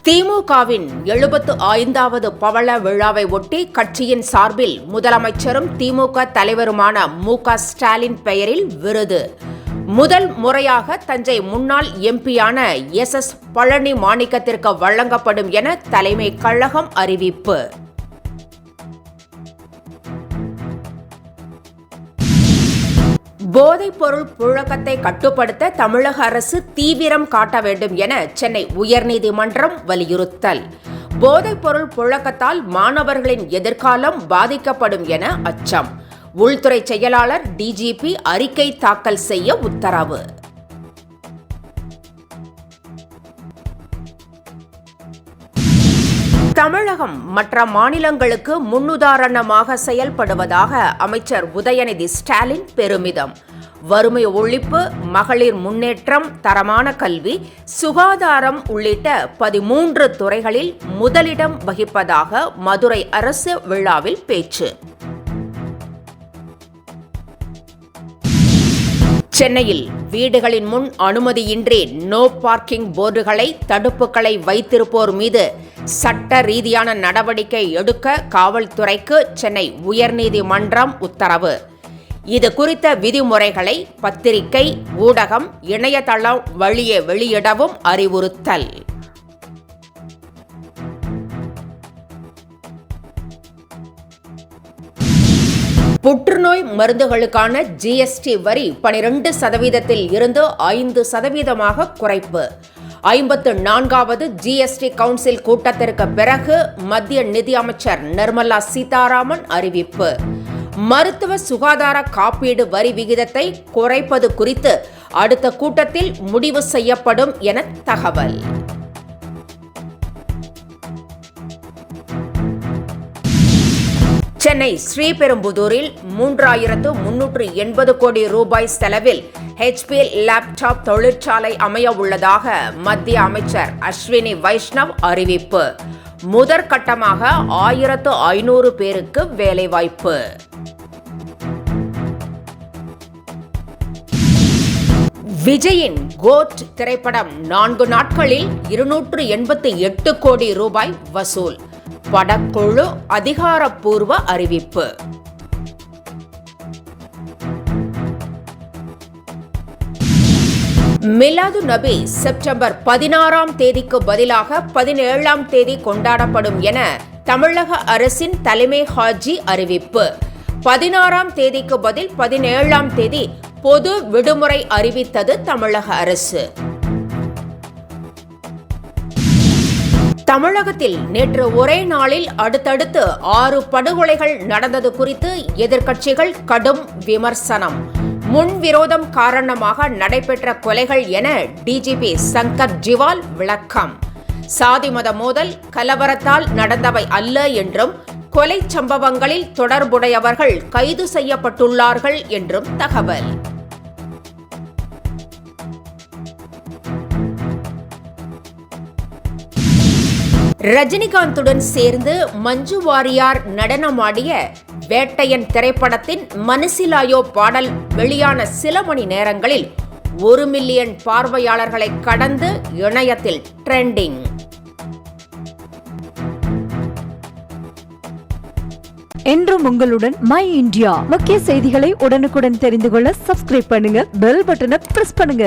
திமுகவின் 75வது பவள விழாவை ஒட்டி கட்சியின் சார்பில் முதலமைச்சரும் திமுக தலைவருமான மு.க. ஸ்டாலின் பெயரில் விருது. முதல் முறையாக தஞ்சை முன்னாள் எம்பியான எஸ். பழனி மாணிக்கத்திற்கு வழங்கப்படும் என தலைமை கழகம் அறிவிப்பு. போதைப்பொருள் புழக்கத்தை கட்டுப்படுத்த தமிழக அரசு தீவிரம் காட்ட வேண்டும் என சென்னை உயர்நீதிமன்றம் வலியுறுத்தல். போதைப்பொருள் புழக்கத்தால் மாணவர்களின் எதிர்காலம் பாதிக்கப்படும் என அச்சம். உள்துறை செயலாளர் டிஜிபி அறிக்கை தாக்கல் செய்ய உத்தரவு. தமிழகம் மற்ற மாநிலங்களுக்கு முன்னுதாரணமாக செயல்படுவதாக அமைச்சர் உதயநிதி ஸ்டாலின் பெருமிதம். வறுமை ஒழிப்பு, மகளிர் முன்னேற்றம், தரமான கல்வி, சுகாதாரம் உள்ளிட்ட 13 துறைகளில் முதலிடம் வகிப்பதாக மதுரை அரசு விழாவில் பேச்சு. சென்னையில் வீடுகளின் முன் அனுமதியின்றி நோ பார்க்கிங் போர்டுகளை, தடுப்புகளை வைத்திருப்போர் மீது சட்ட ரீதியான நடவடிக்கை எடுக்க காவல்துறைக்கு சென்னை உயர்நீதிமன்றம் உத்தரவு. இது குறித்த விதிமுறைகளை பத்திரிகை, ஊடகம், இணையதளம் வழியே வெளியிடவும் அறிவுறுத்தல். புற்றுநோய் மருந்துகளுக்கான ஜிஎஸ்டி வரி 12% இருந்து 5% குறைப்பு. 54வது ஜிஎஸ்டி கவுன்சில் கூட்டத்திற்கு பிறகு மத்திய நிதியமைச்சர் நிர்மலா சீதாராமன் அறிவிப்பு. மருத்துவ சுகாதார காப்பீடு வரி விகிதத்தை குறைப்பது குறித்து அடுத்த கூட்டத்தில் முடிவு செய்யப்படும் என தகவல். சென்னை ஸ்ரீபெரும்புதூரில் 3380 கோடி ரூபாய் செலவில் HP லேப்டாப் தொழிற்சாலை அமைய உள்ளதாக மத்திய அமைச்சர் அஸ்வினி வைஷ்ணவ் அறிவிப்பு. முதற்கட்டமாக 1500 பேருக்கு வேலைவாய்ப்பு. விஜயின் கோட் திரைப்படம் 4 நாட்களில் 288 கோடி ரூபாய் வசூல். படக்குழு அதிகாரப்பூர்வ அறிவிப்பு. மிலாது நபி செப்டம்பர் 16ஆம் தேதிக்கு பதிலாக 17ஆம் தேதி கொண்டாடப்படும் என தமிழக அரசின் தலைமை ஹாஜி அறிவிப்பு. 16ஆம் தேதிக்கு பதில் 17ஆம் தேதி பொது விடுமுறை அறிவித்தது தமிழக அரசு. தமிழகத்தில் நேற்று ஒரே நாளில் அடுத்தடுத்து 6 படுகொலைகள் நடந்தது குறித்து எதிர்க்கட்சிகள் கடும் விமர்சனம். முன்விரோதம் காரணமாக நடைபெற்ற கொலைகள் என டிஜிபி சங்கர் ஜிவால் விளக்கம். சாதி மத மோதல் கலவரத்தால் நடந்தவை அல்ல என்றும், கொலை சம்பவங்களில் தொடர்புடையவர்கள் கைது செய்யப்பட்டுள்ளார்கள் என்றும் தகவல். ரஜினிகாந்துடன் சேர்ந்து மஞ்சு வாரியார் நடனமாடிய வேட்டையன் திரைப்படத்தின் மனசிலாயோ பாடல் வெளியான சில மணி நேரங்களில் 1 மில்லியன் பார்வையாளர்களை கடந்து இணையத்தில் ட்ரெண்டிங். என்றும் உங்களுடன் மை இந்தியா. முக்கிய செய்திகளை உடனுக்குடன் தெரிந்து கொள்ள சப்ஸ்கிரைப் பண்ணுங்க, பெல் பட்டனை பிரஸ் பண்ணுங்க.